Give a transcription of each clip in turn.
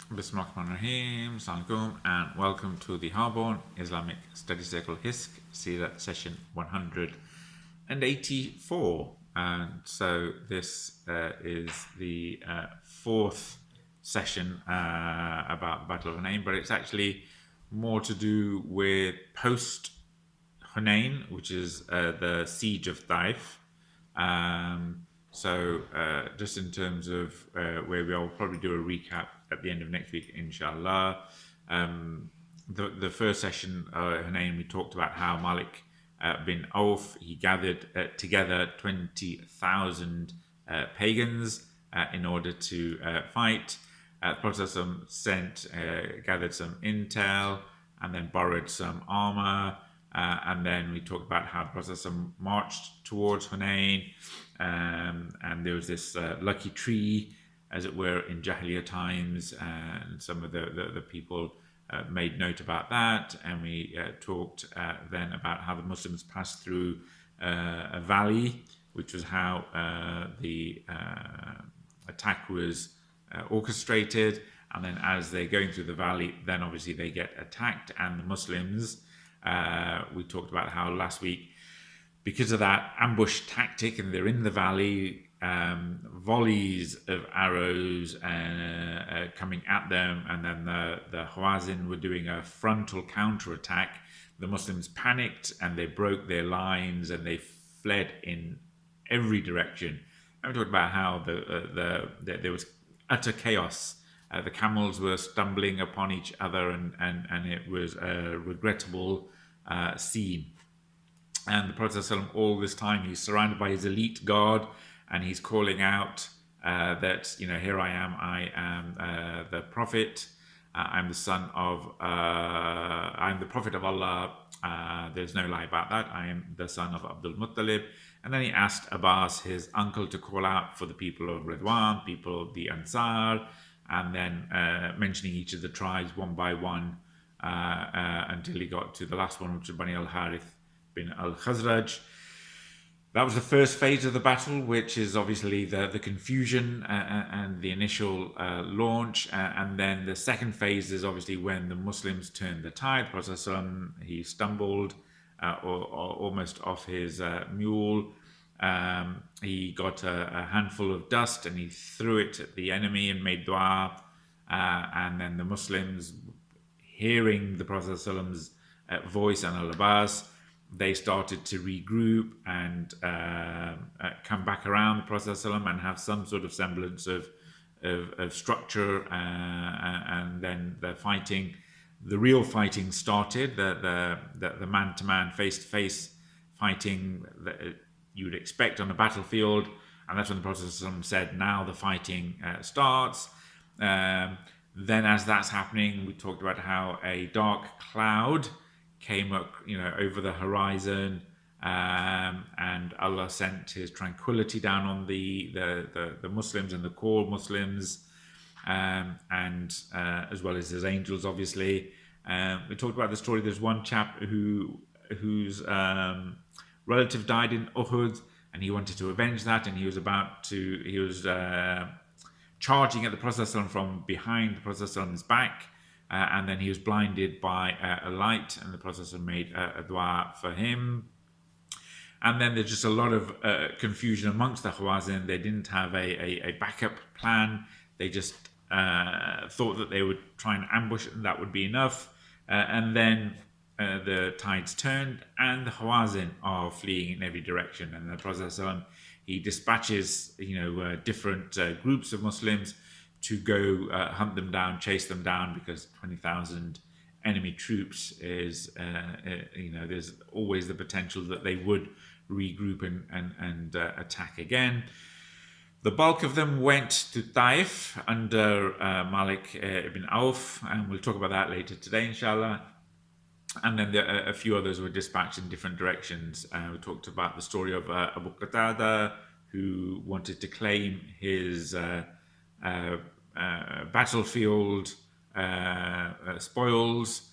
Bismillahirrahmanirrahim, Assalamualaikum, and welcome to the Harborne Islamic Study Circle HISC Seerah session 184. And so this is the fourth session about the Battle of Hunain, but it's actually more to do with post Hunain, which is the siege of Taif. So just in terms of where we are, we'll probably do a recap at the end of next week, inshallah. The first session, Hunain, we talked about how Malik bin Auf, he gathered together 20,000 pagans in order to fight. The Prophet gathered some intel and then borrowed some armor. And then we talked about how the Prophet marched towards Hunain, and there was this lucky tree, as it were, in Jahiliyyah times, and some of the people made note about that. And we talked then about how the Muslims passed through a valley, which was how the attack was orchestrated. And then as they're going through the valley, then obviously they get attacked, and the Muslims, we talked about how last week, because of that ambush tactic, and they're in the valley, volleys of arrows coming at them, and then the Hawazin were doing a frontal counter-attack. The Muslims panicked and they broke their lines and they fled in every direction. And we talked about how there was utter chaos. The camels were stumbling upon each other, and it was a regrettable scene. And the Prophet ﷺ, all this time, he's surrounded by his elite guard, and he's calling out that, here I am the Prophet, I'm the son of, I'm the Prophet of Allah, there's no lie about that, I am the son of Abdul Muttalib. And then he asked Abbas, his uncle, to call out for the people of Ridwan, people of the Ansar, and then mentioning each of the tribes one by one until he got to the last one, which was Bani al-Harith bin al-Khazraj. That was the first phase of the battle, which is obviously the confusion and the initial launch. And then the second phase is obviously when the Muslims turned the tide. The Prophet ﷺ, he stumbled or almost off his mule. He got a handful of dust and he threw it at the enemy and made dua. And then the Muslims, hearing the Prophet ﷺ's voice and al-Abbas, they started to regroup and come back around the Prophet ﷺ and have some sort of semblance of structure, and then the fighting, the real fighting started, the man-to-man, face-to-face fighting that you would expect on a battlefield. And that's when the Prophet ﷺ said, now the fighting starts. Then as that's happening, we talked about how a dark cloud came up, over the horizon, and Allah sent His tranquility down on the Muslims and the core Muslims, and as well as His angels, obviously. We talked about the story. There's one chap whose relative died in Uhud, and he wanted to avenge that, and he was charging at the Prophet ﷺ from behind the Prophet ﷺ's back. And then he was blinded by a light, and the Prophet made a dua for him. And then there's just a lot of confusion amongst the Hawazin. They didn't have a backup plan. They just thought that they would try and ambush, and that would be enough. And then the tides turned, and the Hawazin are fleeing in every direction. And the Prophet, he dispatches, different groups of Muslims to go hunt them down, chase them down, because 20,000 enemy troops is, there's always the potential that they would regroup and attack again. The bulk of them went to Taif under Malik ibn Auf, and we'll talk about that later today, inshallah. And then a few others were dispatched in different directions. We talked about the story of Abu Qatada, who wanted to claim his battlefield spoils.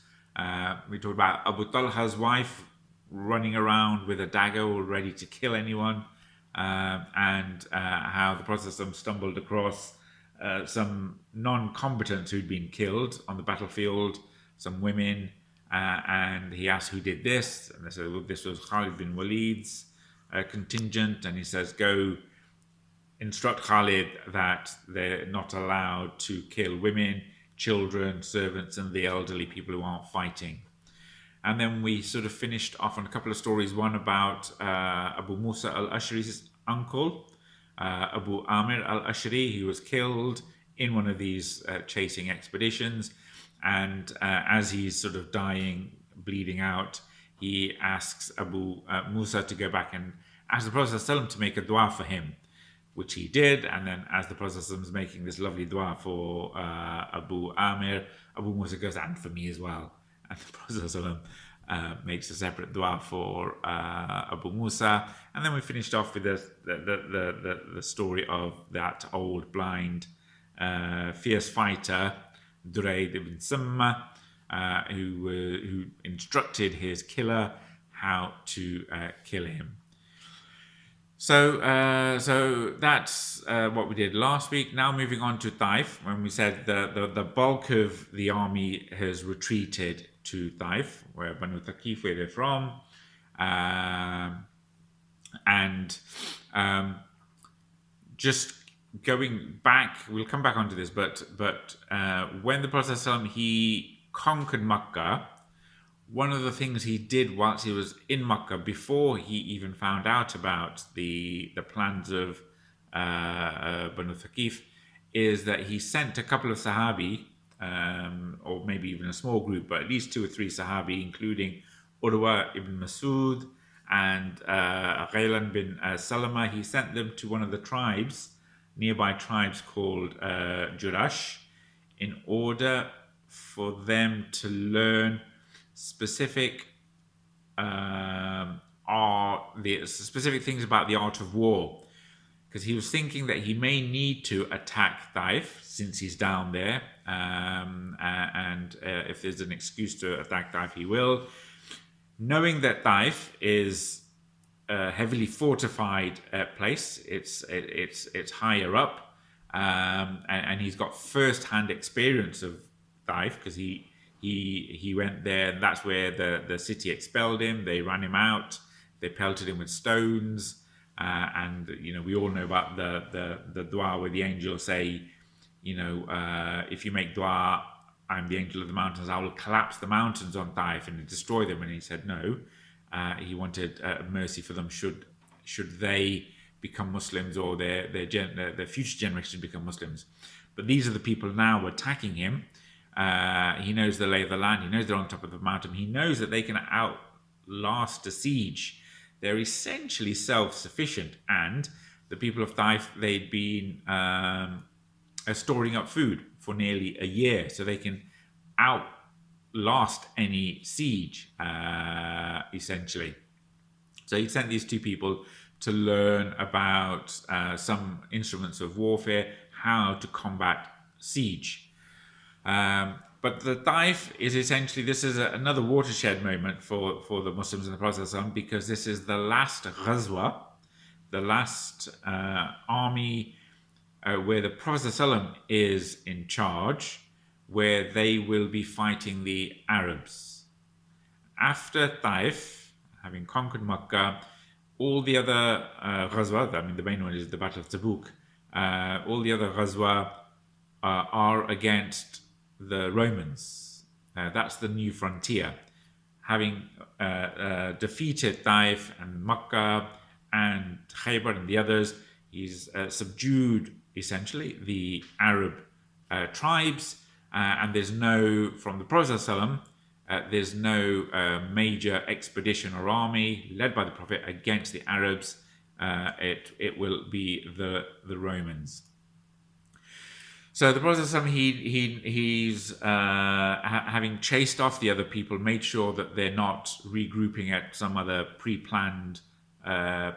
We talked about Abu Talha's wife running around with a dagger all ready to kill anyone, and how the Prophet stumbled across some non-combatants who'd been killed on the battlefield, some women, and he asked who did this, and they said, well, this was Khalid bin Al-Waleed's contingent, and he says, go instruct Khalid that they're not allowed to kill women, children, servants, and the elderly people who aren't fighting. And then we sort of finished off on a couple of stories, one about Abu Musa al-Ashri's uncle, Abu Amir al-Ashri, who was killed in one of these chasing expeditions. And as he's sort of dying, bleeding out, he asks Abu Musa to go back and ask the Prophet ﷺ to make a dua for him, which he did. And then as the Prophet ﷺ is making this lovely dua for Abu Amir, Abu Musa goes, and for me as well. And the Prophet ﷺ makes a separate dua for Abu Musa. And then we finished off with the story of that old blind fierce fighter, Durayd ibn Simma, who instructed his killer how to kill him. So that's what we did last week. Now moving on to Taif, when we said the bulk of the army has retreated to Taif, where Banu Thaqif, where they're from, and just going back, we'll come back onto this, but when the Prophet ﷺ, he conquered Makkah, one of the things he did whilst he was in Makkah, before he even found out about the plans of Banu Thaqif, is that he sent a couple of Sahabi, or maybe even a small group, but at least 2 or 3 Sahabi, including Urwah ibn Mas'ud and Ghaylan bin Salama. He sent them to one of the tribes, nearby tribes called Jurash, in order for them to learn specific specific things about the art of war, because he was thinking that he may need to attack Taif since he's down there, and if there's an excuse to attack Taif, he will, knowing that Taif is a heavily fortified place. It's higher up, and he's got first-hand experience of Taif, because he went there, and that's where the city expelled him. They ran him out. They pelted him with stones, and we all know about the dua where the angels say, if you make dua, I'm the angel of the mountains, I will collapse the mountains on Taif and destroy them. And he said no. He wanted mercy for them should they become Muslims, or their future generation become Muslims. But these are the people now attacking him. He knows the lay of the land. He knows they're on top of the mountain. He knows that they can outlast a siege. They're essentially self-sufficient. And the people of Taif, they'd been storing up food for nearly a year, so they can outlast any siege, essentially. So he sent these 2 people to learn about some instruments of warfare, how to combat siege. But the Taif is essentially, this is another watershed moment for the Muslims in the Prophet ﷺ, because this is the last ghazwa, the last army where the Prophet ﷺ is in charge, where they will be fighting the Arabs. After Taif, having conquered Makkah, all the other ghazwa, the main one is the Battle of Tabuk, all the other ghazwa are against the Romans. That's the new frontier. Having defeated Taif and Makkah and Khaybar and the others, he's subdued essentially the Arab tribes, and there's no, from the Prophet ﷺ, there's no major expedition or army led by the Prophet against the Arabs. It will be the Romans. So the Prophet ﷺ, he's having chased off the other people, made sure that they're not regrouping at some other pre-planned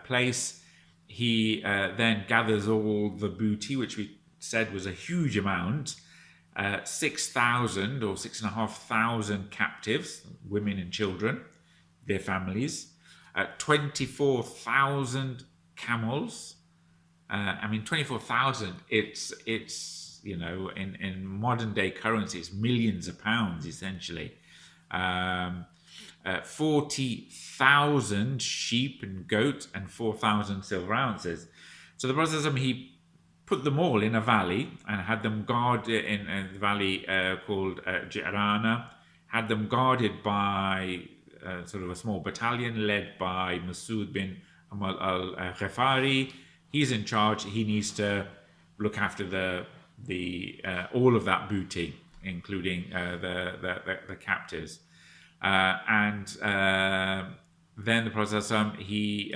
place. He then gathers all the booty, which we said was a huge amount, 6,000 or 6,500 captives, women and children, their families, 24,000 camels. 24,000, it's is, in modern day currency, it's millions of pounds essentially. 40,000 sheep and goats and 4,000 silver ounces. So the Prophet, he put them all in a valley and had them guarded in a valley called Jirana, had them guarded by sort of a small battalion led by Mas'ud bin Al-Ghifari. He's in charge. He needs to look after the all of that booty, including the captives. And then the Prophet, he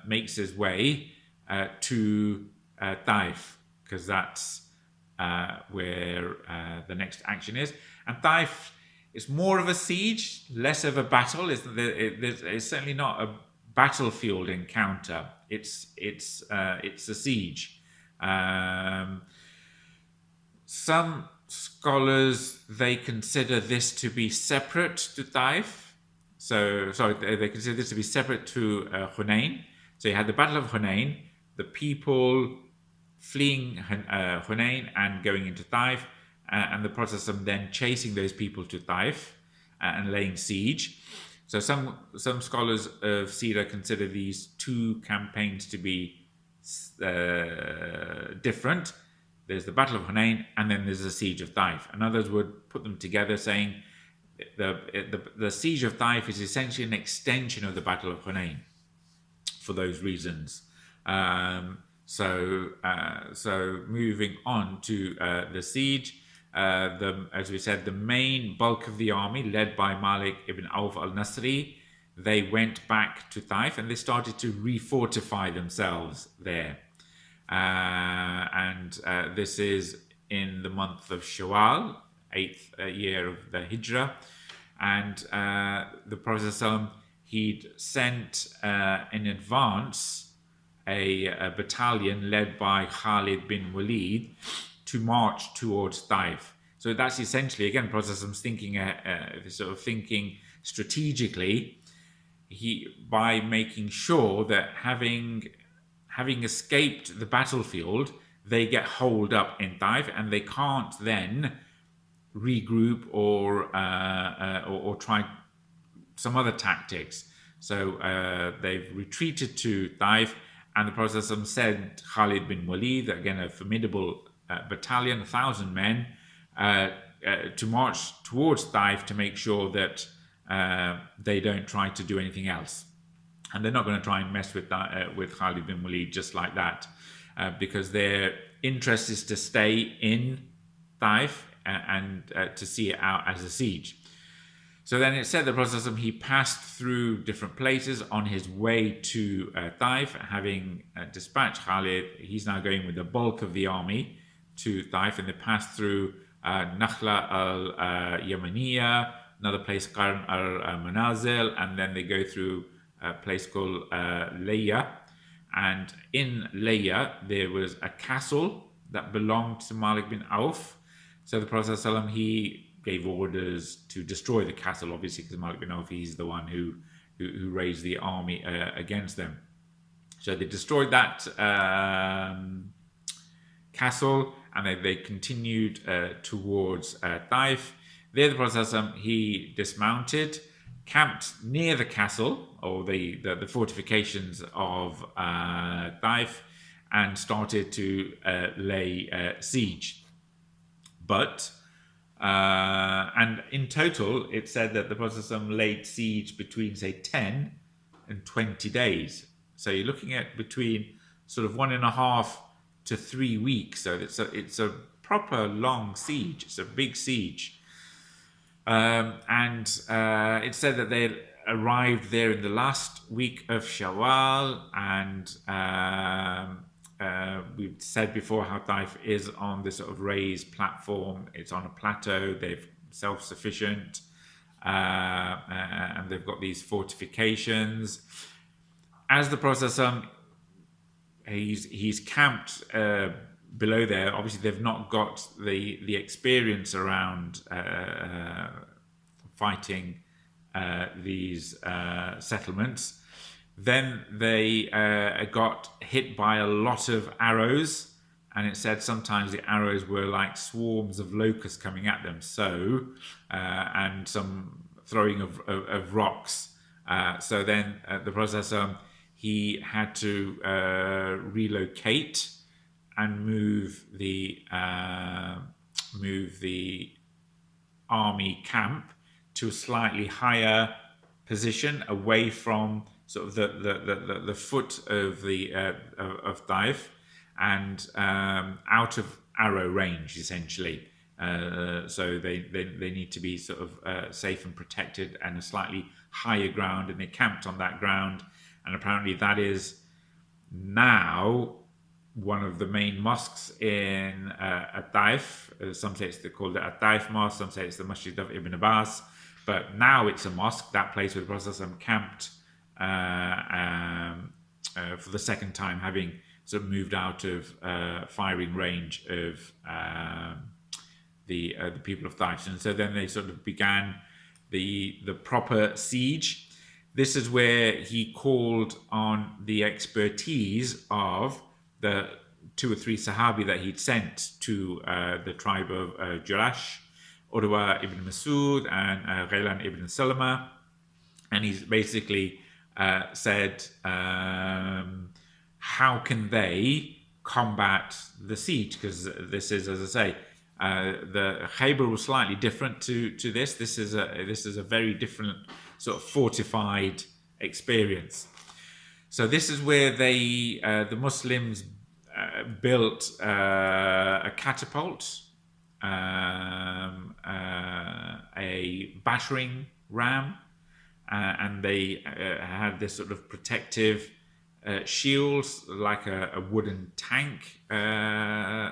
makes his way to Taif, because that's where the next action is. And Taif is more of a siege, less of a battle. It's certainly not a battlefield encounter. It's a siege. Some scholars, they consider this to be separate to Taif. They consider this to be separate to Hunain. So you had the Battle of Hunain, the people fleeing Hunain and going into Taif, and the process of then chasing those people to Taif and laying siege. So some scholars of Seerah consider these two campaigns to be different. There's the Battle of Hunain, and then there's the Siege of Taif. And others would put them together, saying the Siege of Taif is essentially an extension of the Battle of Hunain for those reasons. So moving on to the siege, as we said, the main bulk of the army, led by Malik ibn Auf al-Nasri, they went back to Taif and they started to refortify themselves there. This is in the month of Shawwal, 8th year of the Hijrah. And the Prophet ﷺ, he'd sent in advance a battalion led by Khalid bin Al-Waleed to march towards Taif. So that's essentially, again, the Prophet ﷺ thinking strategically, by making sure that having escaped the battlefield, they get holed up in Taif and they can't then regroup or try some other tactics. So they've retreated to Taif, and the Prophet sent Khalid bin Al-Waleed, again a formidable battalion, 1,000 men, to march towards Taif to make sure that they don't try to do anything else. And they're not going to try and mess with Khalid bin Al-Waleed just like that, because their interest is to stay in Taif and to see it out as a siege. So then it said the Prophet, he passed through different places on his way to Taif, having dispatched Khalid. He's now going with the bulk of the army to Taif, and they passed through Nakhla al-Yamaniya, another place, Qarn al-Manazil, and then they go through a place called Layya. And in Layya, there was a castle that belonged to Malik bin Auf. So the Prophet ﷺ, he gave orders to destroy the castle, obviously, because Malik bin Auf, he's the one who raised the army against them. So they destroyed that castle, and they continued towards Taif. There the Prophet ﷺ, he dismounted, camped near the castle, or the fortifications of Taif, and started to lay siege. But and in total, it said that the Prophet ﷺ laid siege between, say, 10 and 20 days. So you're looking at between sort of 1.5 to 3 weeks. So it's a proper long siege. It's a big siege. And it said that they arrived there in the last week of Shawwal, and we've said before how Taif is on this sort of raised platform. It's on a plateau. They're self-sufficient, and they've got these fortifications. As the Prophet, he's camped below there. Obviously, they've not got the experience around fighting these settlements. Then they got hit by a lot of arrows and it said sometimes the arrows were like swarms of locusts coming at them. So, and some throwing of rocks. So then the Prophet, he had to relocate and move the army camp to a slightly higher position, away from sort of the foot of the of Taif, and out of arrow range, essentially. So they need to be sort of safe and protected, and a slightly higher ground, and they camped on that ground. And apparently that is now one of the main mosques in Taif. Some say it's called the Taif Mosque, some say it's the Masjid of Ibn Abbas, but now it's a mosque, that place where the Prophet camped for the second time, having sort of moved out of firing range of the people of Taif. And so then they sort of began the proper siege. This is where he called on the expertise of the 2 or 3 Sahabi that he'd sent to the tribe of Jurash, Urwah ibn Mas'ud and Ghailan ibn Salama. And he's basically said, how can they combat the siege? Because this is, as I say, the Khaybar was slightly different to this. This is a very different sort of fortified experience. So this is where they, the Muslims, built a catapult, a battering ram, and they had this sort of protective shields, like a wooden tank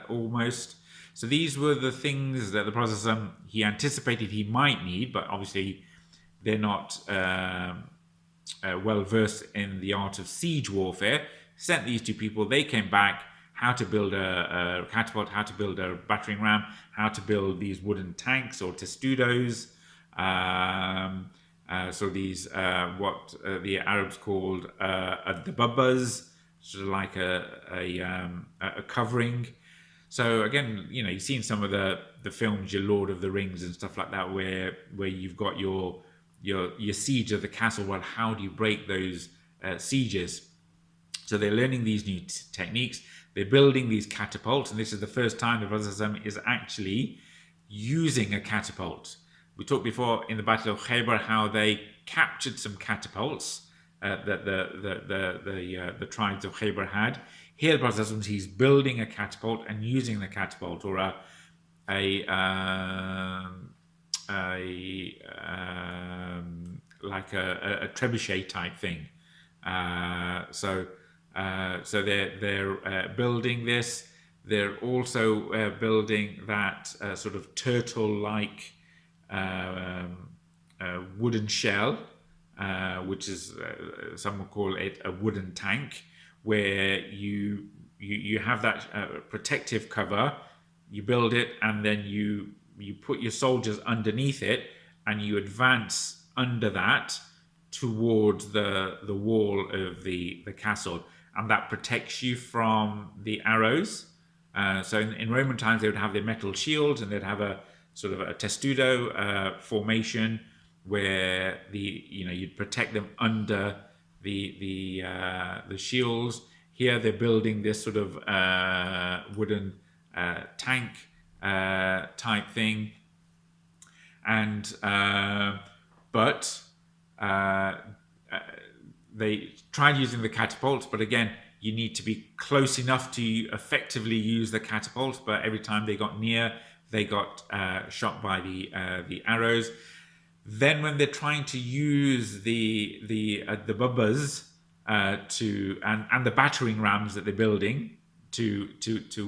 almost. So these were the things that the Prophet he anticipated he might need, but obviously they're not well versed in the art of siege warfare. Sent these 2 people, they came back, how to build a catapult, how to build a battering ram, how to build these wooden tanks or testudos. So these, what the Arabs called Ad-Dhababahs, sort of like a covering. So again, you know, you've seen some of the films, your Lord of the Rings and stuff like that, where you've got your siege of the castle. Well, how do you break those sieges? So they're learning these new techniques. They're building these catapults, and this is the first time the Prophet is actually using a catapult. We talked before in the Battle of Khaybar how they captured some catapults that the tribes of Khaybar had. Here, the Prophet, he's building a catapult and using the catapult, or a trebuchet type thing. So they're building this. They're also building that sort of turtle-like wooden shell, which is some would call it a wooden tank, where you have that protective cover. You build it, and then you put your soldiers underneath it, and you advance under that towards the wall of the castle, and that protects you from the arrows. So in Roman times, they would have their metal shields, and they'd have a sort of a testudo formation where you'd protect them under the shields. Here they're building this sort of wooden tank type thing, and but they tried using the catapults, but again, you need to be close enough to effectively use the catapult. But every time they got near, they got shot by the arrows. Then, when they're trying to use the Ad-Dhababahs and the battering rams that they're building to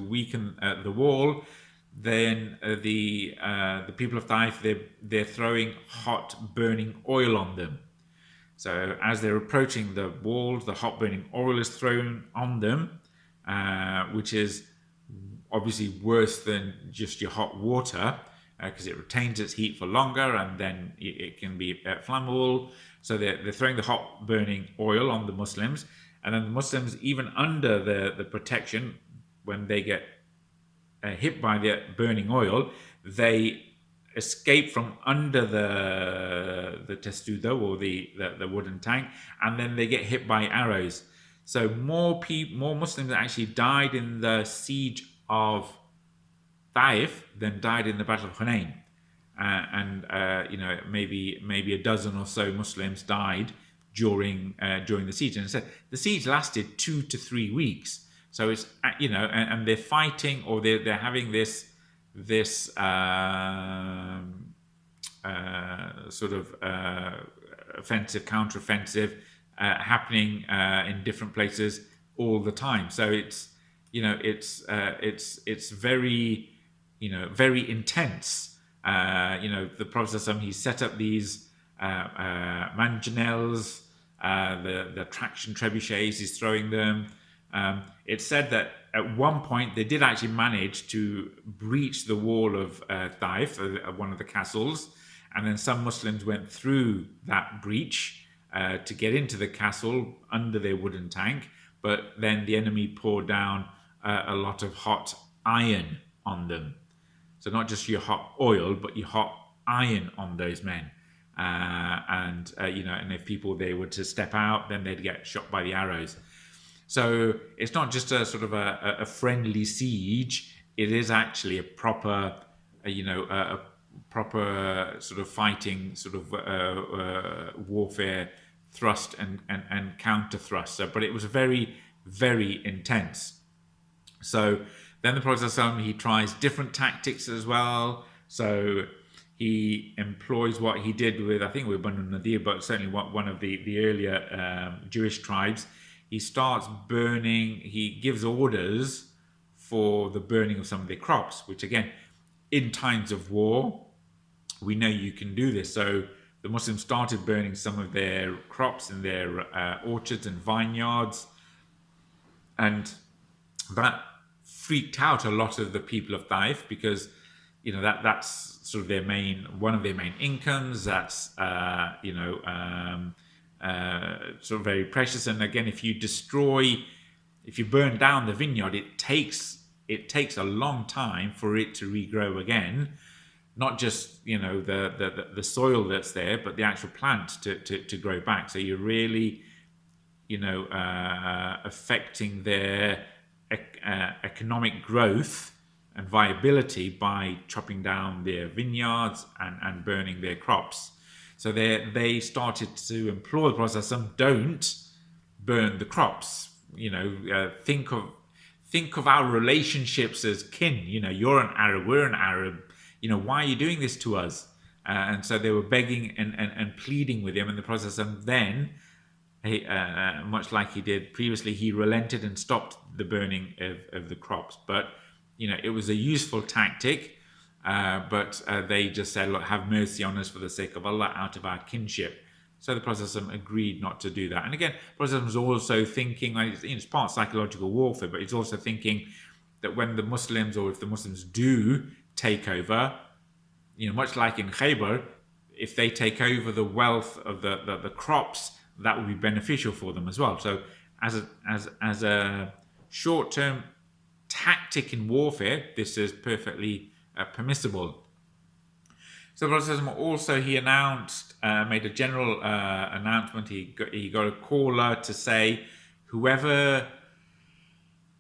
weaken the wall, then the people of Taif, they're throwing hot burning oil on them. So as they're approaching the walls, the hot burning oil is thrown on them, which is obviously worse than just your hot water, because it retains its heat for longer, and then it can be flammable. So they're throwing the hot burning oil on the Muslims, and then the Muslims, even under the protection, when they get hit by the burning oil, they escape from under the testudo, or the wooden tank, and then they get hit by arrows. So more Muslims actually died in the siege of Taif than died in the Battle of Hunain. Maybe a dozen or so Muslims died during the siege. And it said the siege lasted 2 to 3 weeks. So it's and they're fighting, or they're having this sort of offensive, counteroffensive happening in different places all the time. So it's very very intense. The Prophet, he set up these mangonels, the traction trebuchets. He's throwing them. It's said that at one point they did actually manage to breach the wall of Taif, one of the castles, and then some Muslims went through that breach to get into the castle under their wooden tank, but then the enemy poured down a lot of hot iron on them. So not just your hot oil, but your hot iron on those men. And if people, they were to step out, then they'd get shot by the arrows. So it's not just a sort of a friendly siege. It is actually a proper, a proper sort of fighting, sort of warfare, thrust and counter thrust. So, but it was very, very intense. So then the Prophet ﷺ, he tries different tactics as well. So he employs what he did with, I think with Banu Nadir, but certainly one of the earlier Jewish tribes. He starts burning, he gives orders for the burning of some of their crops, which again, in times of war, we know you can do this. So the Muslims started burning some of their crops in their orchards and vineyards, and that freaked out a lot of the people of Taif, because that's sort of one of their main incomes. That's sort of very precious. And again, if you burn down the vineyard, it takes a long time for it to regrow again. Not just the soil that's there, but the actual plant to grow back. So you're really affecting their economic growth and viability by chopping down their vineyards and burning their crops. So they started to implore the Prophet, don't burn the crops. Think of our relationships as kin. You're an Arab, we're an Arab. Why are you doing this to us? And so they were begging and pleading with him. And the Prophet then, much like he did previously, he relented and stopped the burning of the crops. But it was a useful tactic. But they just said, look, have mercy on us for the sake of Allah, out of our kinship. So the Prophet agreed not to do that. And again, the Prophet was also thinking, it's part psychological warfare, but he's also thinking that when the Muslims, or if the Muslims do take over, much like in Khaybar, if they take over the wealth of the crops, that will be beneficial for them as well. So as a short-term tactic in warfare, this is perfectly permissible. So the Prophet also, he announced, made a general announcement. He got a caller to say, whoever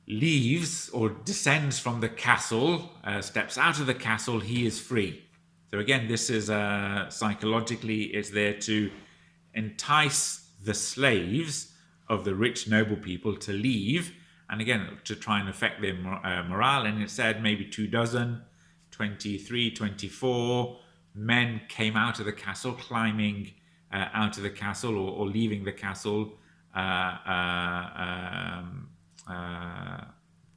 leaves or descends from the castle, steps out of the castle, he is free. So again, this is psychologically, it's there to entice the slaves of the rich noble people to leave, and again to try and affect their morale. And it said maybe 24 men came out of the castle, climbing out of the castle, or leaving the castle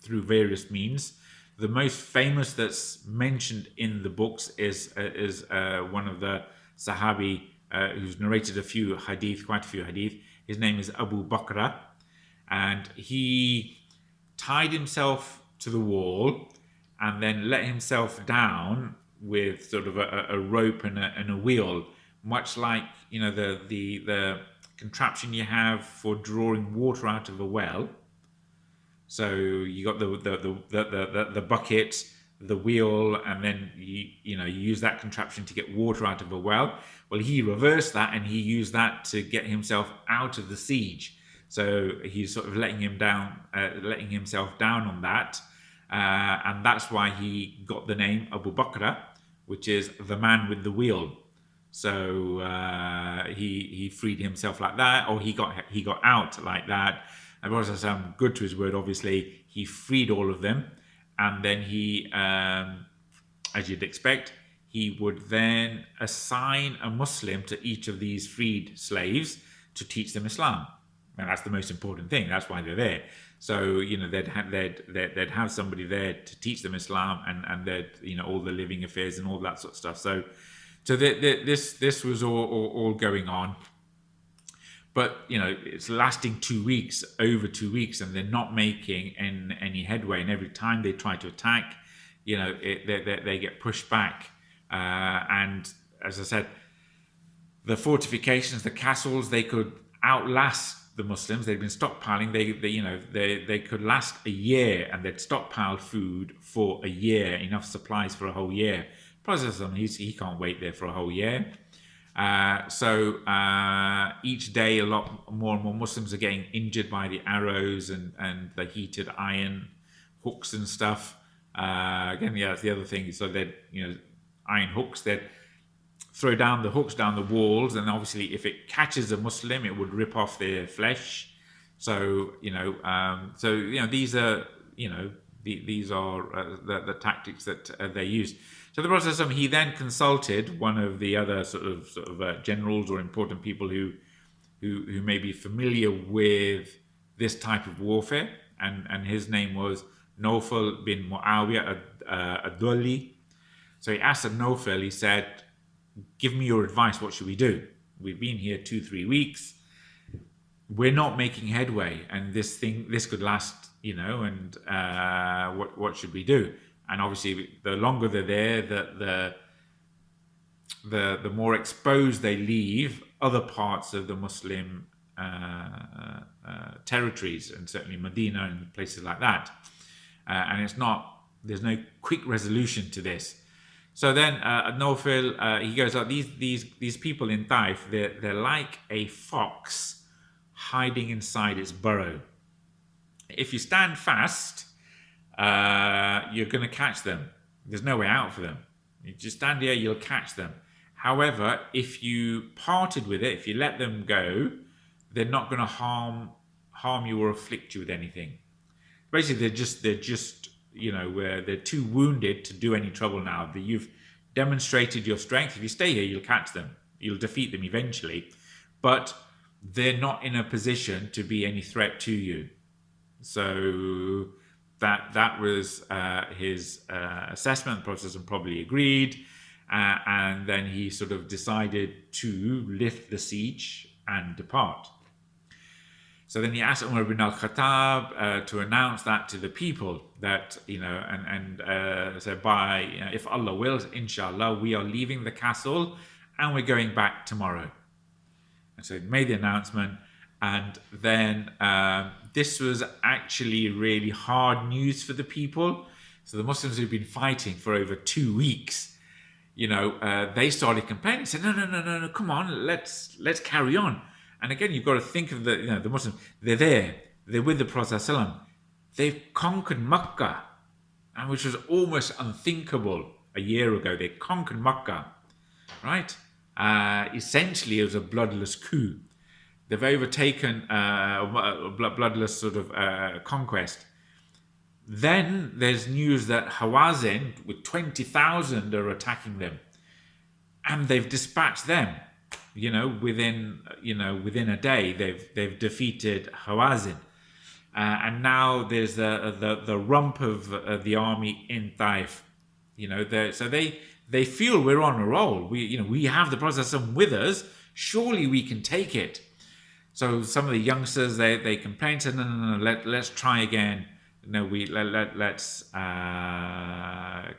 through various means. The most famous that's mentioned in the books is one of the Sahabi who's narrated quite a few hadith. His name is Abu Bakr, and he tied himself to the wall and then let himself down with sort of a rope and a wheel, much like the contraption you have for drawing water out of a well. So you got the bucket, the wheel, and then you use that contraption to get water out of a well. Well, he reversed that, and he used that to get himself out of the siege. So he's sort of letting himself down on that, and that's why he got the name Abu Bakr, which is the man with the wheel. So he freed himself like that, or he got out like that. And Prophet, good to his word, obviously, he freed all of them, and then he, as you'd expect, he would then assign a Muslim to each of these freed slaves to teach them Islam, and that's the most important thing. That's why they're there. So they'd have somebody there to teach them Islam, and they'd all the living affairs and all that sort of stuff. So this was all going on. But it's lasting 2 weeks, over 2 weeks, and they're not making any headway. And every time they try to attack, they get pushed back. And as I said, the fortifications, the castles, they could outlast the Muslims. They'd been stockpiling. They could last a year, and they'd stockpiled food for a year, enough supplies for a whole year. Prophet, he can't wait there for a whole year. So each day a lot more and more Muslims are getting injured by the arrows and the heated iron hooks and stuff. Again, that's the other thing. So they'd, iron hooks, they'd throw down the hooks down the walls, and obviously if it catches a Muslim, it would rip off their flesh. So these are these are the tactics that they use. So the Prophet, he then consulted one of the other sort of generals or important people who may be familiar with this type of warfare, and his name was Nawfal bin Muawiyah Ad-Daili. So he asked Nawfal, he said, "Give me your advice. What should we do? We've been here 2-3 weeks. We're not making headway, and this could last, and what should we do?" And obviously, the longer they're there, the more exposed they leave other parts of the Muslim territories, and certainly Medina and places like that. And there's no quick resolution to this. So then Nawfal, he goes, these people in Taif, they're like a fox hiding inside its burrow. If you stand fast, you're going to catch them. There's no way out for them. You just stand here, you'll catch them. However, if you parted with it, if you let them go, they're not going to harm you or afflict you with anything. Basically, they're just they're too wounded to do any trouble now. You've demonstrated your strength. If you stay here, you'll catch them. You'll defeat them eventually, but they're not in a position to be any threat to you. So that was his assessment. The Prophet probably agreed, and then he sort of decided to lift the siege and depart. So then he asked Umar ibn al-Khattab to announce that to the people, that so if Allah wills, inshallah, we are leaving the castle and we're going back tomorrow. And so he made the announcement, and then this was actually really hard news for the people. So the Muslims who've been fighting for over 2 weeks, they started complaining, said, no, come on, let's carry on. And again, you've got to think of the Muslims. They're there. They're with the Prophet ﷺ. They've conquered Makkah, and which was almost unthinkable a year ago. They conquered Makkah, right? Essentially, it was a bloodless coup. They've overtaken a bloodless sort of conquest. Then there's news that Hawazin, with 20,000, are attacking them, and they've dispatched them. Within a day, they've defeated Hawazin, and now there's the rump of the army in Taif. So they feel we're on a roll. We have the Prophet with us. Surely we can take it. So some of the youngsters they complained, said no, let's try again. Let's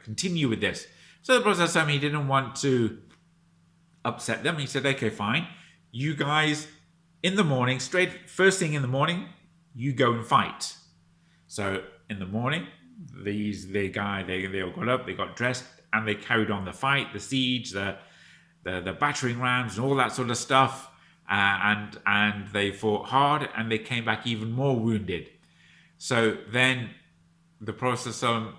continue with this. So the Prophet, he didn't want to upset them. He said, okay, fine. You guys, in the morning, first thing in the morning, you go and fight. So in the morning, they all got up, they got dressed, and they carried on the fight, the siege, the battering rams, and all that sort of stuff. And they fought hard, and they came back even more wounded. So then the Prophet ﷺ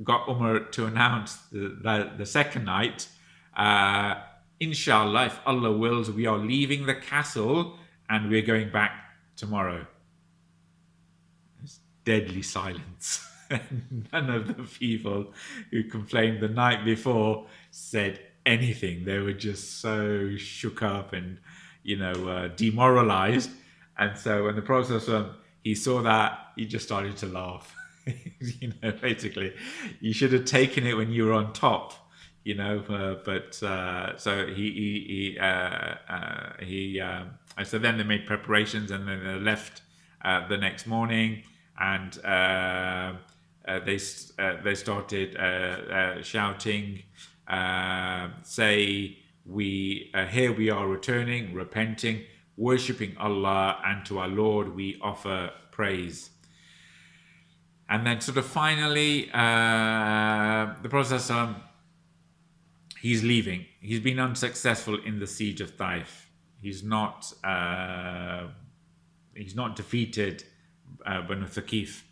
got Umar to announce the second night, inshallah, if Allah wills, we are leaving the castle and we're going back tomorrow. It's deadly silence. None of the people who complained the night before said anything. They were just so shook up and, demoralized. And so when the Prophet, he saw that, he just started to laugh. Basically, you should have taken it when you were on top, so so then they made preparations, and then they left the next morning, and they started shouting, say, here we are returning, repenting, worshipping Allah, and to our Lord we offer praise. And then sort of finally, the Prophet ﷺ, he's leaving. He's been unsuccessful in the siege of Taif. He's not defeated Banu Thaqif.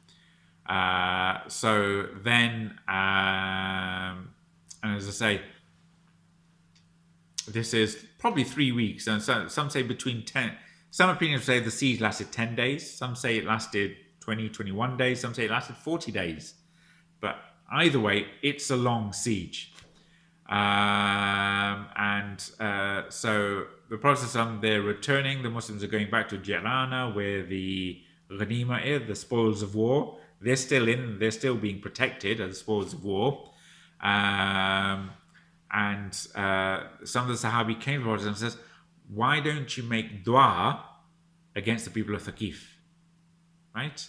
So then, and as I say, this is probably 3 weeks. And so, some say some opinions say the siege lasted 10 days. Some say it lasted 21 days. Some say it lasted 40 days. But either way, it's a long siege. So the Prophet, they're returning. The Muslims are going back to Jirana, where the ghanima is, the spoils of war. They're still being protected as spoils of war. Some of the Sahabi came to the Prophet and says, why don't you make dua against the people of Thaqif? Right?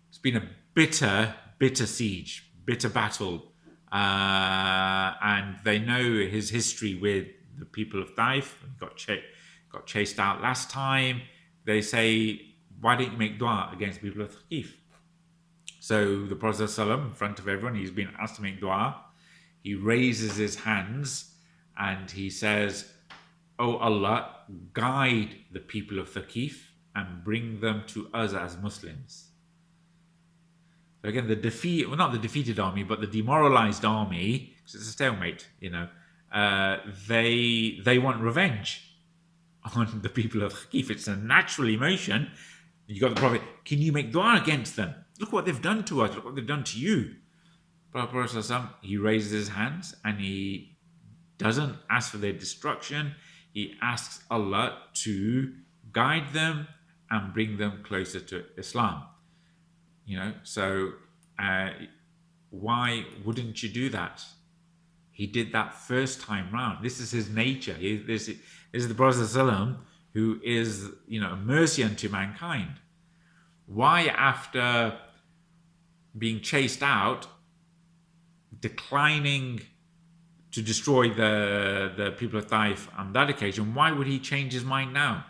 It's been a bitter siege, bitter battle. And they know his history with the people of Taif. He got chased out last time. They say, why don't you make dua against the people of Thaqif? So the Prophet ﷺ, in front of everyone, he's been asked to make dua. He raises his hands and he says, "O Allah, guide the people of Thaqif and bring them to us as Muslims." So again, not the defeated army, but the demoralized army, because it's a stalemate, they want revenge on the people of Thaqif. It's a natural emotion. You got the Prophet, can you make dua against them? Look what they've done to us. Look what they've done to you. But the Prophet, he raises his hands and he doesn't ask for their destruction. He asks Allah to guide them and bring them closer to Islam. So why wouldn't you do that? He did that first time round. This is his nature. This is the Prophet ﷺ, who is, a mercy unto mankind. Why, after being chased out, declining to destroy the people of Taif on that occasion, why would he change his mind now?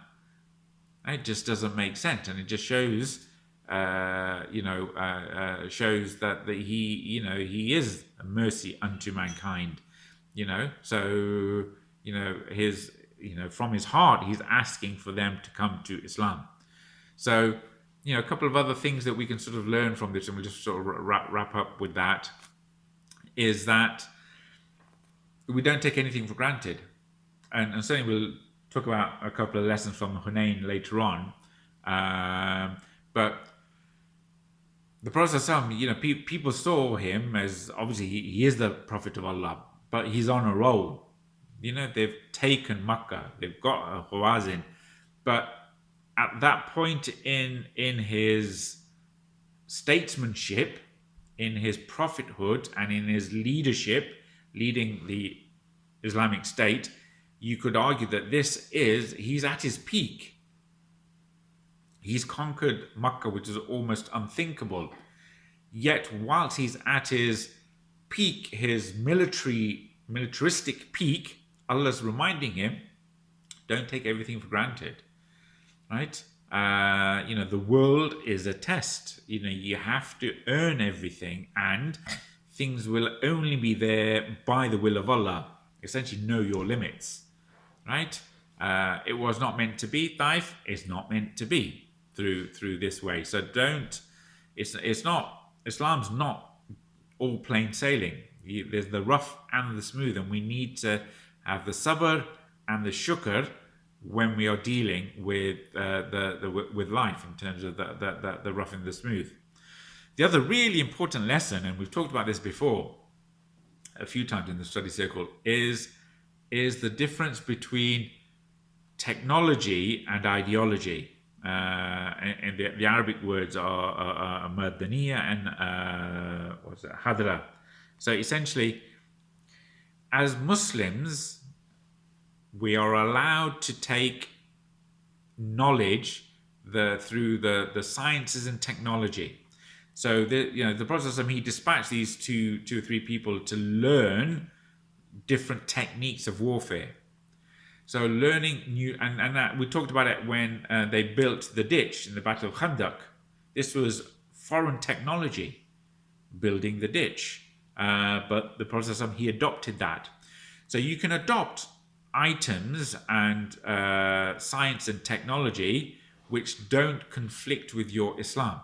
It just doesn't make sense, and it just shows, shows that he is a mercy unto mankind. So his, from his heart, he's asking for them to come to Islam. So, a couple of other things that we can sort of learn from this, and we'll just sort of wrap up with that, is that we don't take anything for granted. And certainly we'll talk about a couple of lessons from Hunain later on. But the Prophet, people saw him as, obviously he is the Prophet of Allah, but he's on a roll. They've taken Makkah, they've got Hawazin, but at that point in his statesmanship, in his prophethood, and in his leadership, leading the Islamic State, you could argue that he's at his peak. He's conquered Makkah, which is almost unthinkable. Yet, whilst he's at his peak, his militaristic peak, Allah's reminding him, don't take everything for granted. Right? The world is a test. You have to earn everything, and things will only be there by the will of Allah. Essentially, know your limits, right? It was not meant to be. Taif is not meant to be through this way. So don't. It's not. Islam's not all plain sailing. There's the rough and the smooth, and we need to have the sabr and the shukr when we are dealing with with life in terms of the rough and the smooth. The other really important lesson, and we've talked about this before a few times in the study circle, is the difference between technology and ideology. And the Arabic words are madaniya and hadra. So essentially, as Muslims, we are allowed to take knowledge through the sciences and technology. So the Prophet, he dispatched these two or three people to learn different techniques of warfare. So learning new, and we talked about it when they built the ditch in the Battle of Khandaq. This was foreign technology, building the ditch. But the Prophet, he adopted that. So you can adopt items and science and technology which don't conflict with your Islam.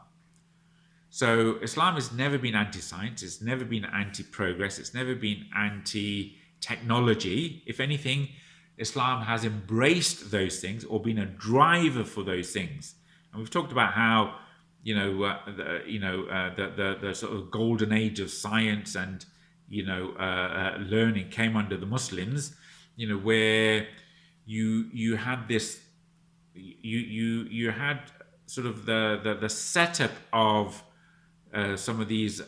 So Islam has never been anti-science, it's never been anti-progress, it's never been anti-technology. If anything, Islam has embraced those things or been a driver for those things. And we've talked about how the sort of golden age of science and learning came under the Muslims. Where you had this, you had sort of the setup of some of these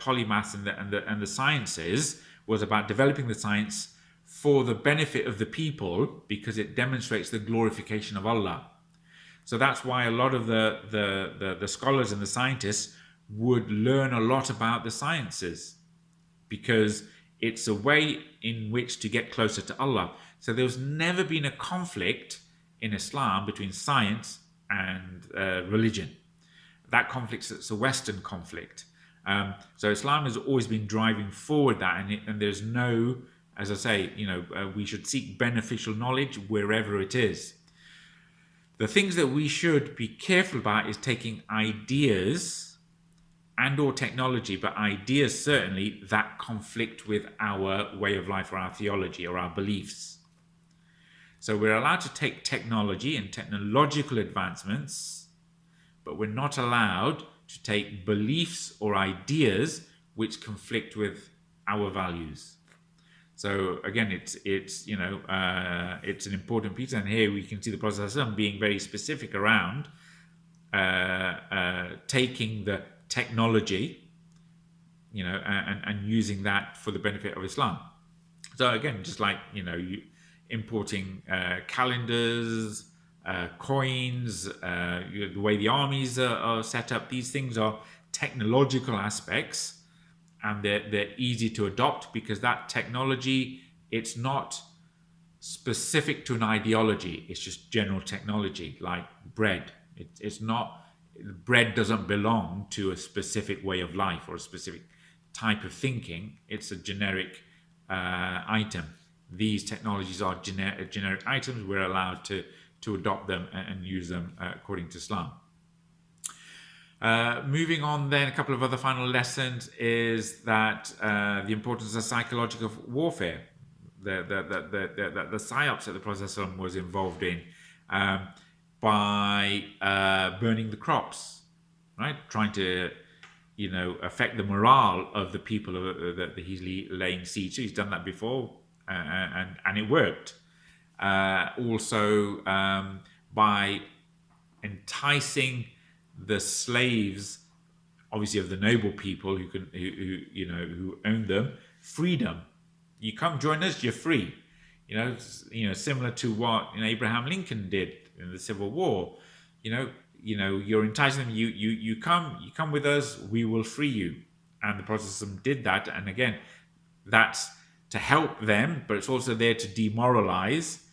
polymaths and the sciences was about developing the science for the benefit of the people, because it demonstrates the glorification of Allah. So that's why a lot of the scholars and the scientists would learn a lot about the sciences, because it's a way in which to get closer to Allah. So there's never been a conflict in Islam between science and religion. That conflict is a Western conflict. So Islam has always been driving forward that, and there's no, as I say, we should seek beneficial knowledge wherever it is. The things that we should be careful about is taking ideas and or technology, but ideas certainly that conflict with our way of life or our theology or our beliefs. So we're allowed to take technology and technological advancements, but we're not allowed to take beliefs or ideas which conflict with our values. So again, it's an important piece, and here we can see the Prophet ﷺ being very specific around taking the technology, and using that for the benefit of Islam. So again, just like importing calendars, coins, the way the armies are set up, these things are technological aspects. And they're easy to adopt because that technology, it's not specific to an ideology. It's just general technology, like bread. It's not, bread doesn't belong to a specific way of life or a specific type of thinking. It's a generic item. These technologies are generic items. We're allowed to adopt them and use them according to Islam. Moving on then, a couple of other final lessons is that the importance of psychological warfare, the psyops that the Prophet ﷺ was involved in by burning the crops, right? Trying to, affect the morale of the people that he's laying siege to. He's done that before and it worked. Also by enticing the slaves, obviously of the noble people who own them, freedom. You come join us, you're free. Similar to what Abraham Lincoln did in the Civil War. You're enticing them. You come with us, we will free you. And the Prophet did that. And again, that's to help them, but it's also there to demoralize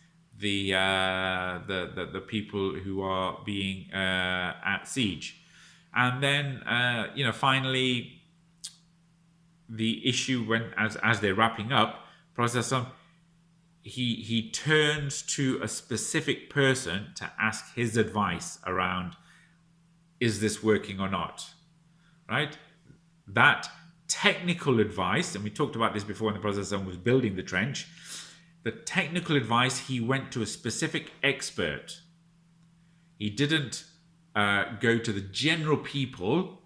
the people who are being at siege. And then finally the issue when as they're wrapping up, Prophet he turns to a specific person to ask his advice around, is this working or not, right? That technical advice, and we talked about this before when the Prophet was building the trench, the technical advice, he went to a specific expert. He didn't go to the general people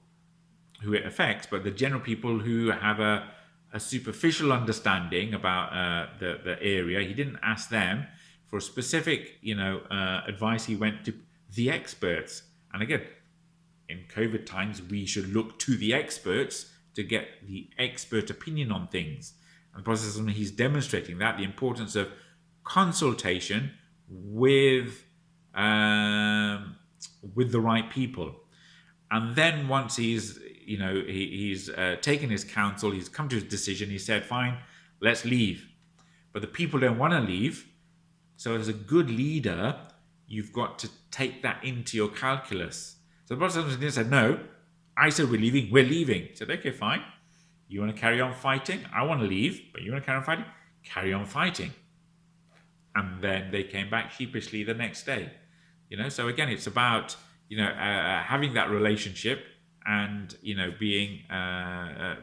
who it affects, but the general people who have a superficial understanding about the area. He didn't ask them for specific, advice. He went to the experts. And again, in COVID times, we should look to the experts to get the expert opinion on things. And the process, he's demonstrating that the importance of consultation with the right people. And then once he's taken his counsel, he's come to his decision, he said, fine, let's leave. But the people don't want to leave. So as a good leader, you've got to take that into your calculus. So the Prophet said, no, I said we're leaving. He said, okay, fine. You want to carry on fighting? I want to leave, but you want to carry on fighting? Carry on fighting. And then they came back sheepishly the next day. So again, it's about, having that relationship and, being a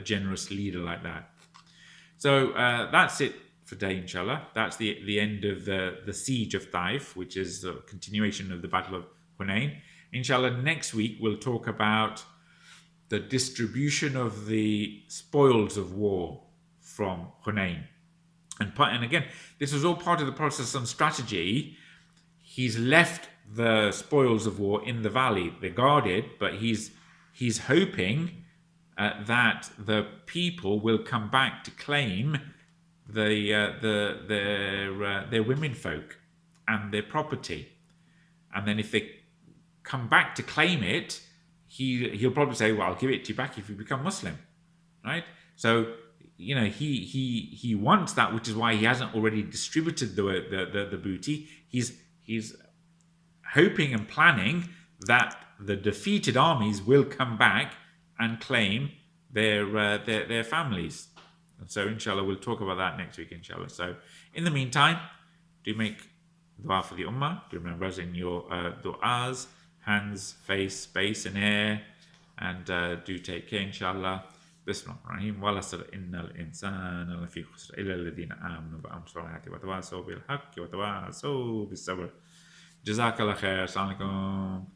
generous leader like that. So that's it for today, inshallah. That's the end of the siege of Taif, which is the continuation of the Battle of Hunain. Inshallah, next week we'll talk about the distribution of the spoils of war from Hunain. And again, this was all part of the Prophet's strategy. He's left the spoils of war in the valley. They're guarded, but he's hoping that the people will come back to claim their women folk and their property. And then if they come back to claim it, he'll probably say, well, I'll give it to you back if you become Muslim, right? So he wants that, which is why he hasn't already distributed the booty. He's hoping and planning that the defeated armies will come back and claim their families. And so inshallah we'll talk about that next week, inshallah. So in the meantime, do make dua for the ummah. Do remember us in your du'as, hands, face, space and air, and do take care, inshallah. Bismillahirrahmanirrahim. Walasr innal insana lafi khusr illa alladhina amanu wa amilu salihati wa tawasaw bil haqqi wa tawasaw bis sabr. Jazakallah khair. Assalamu alaikum.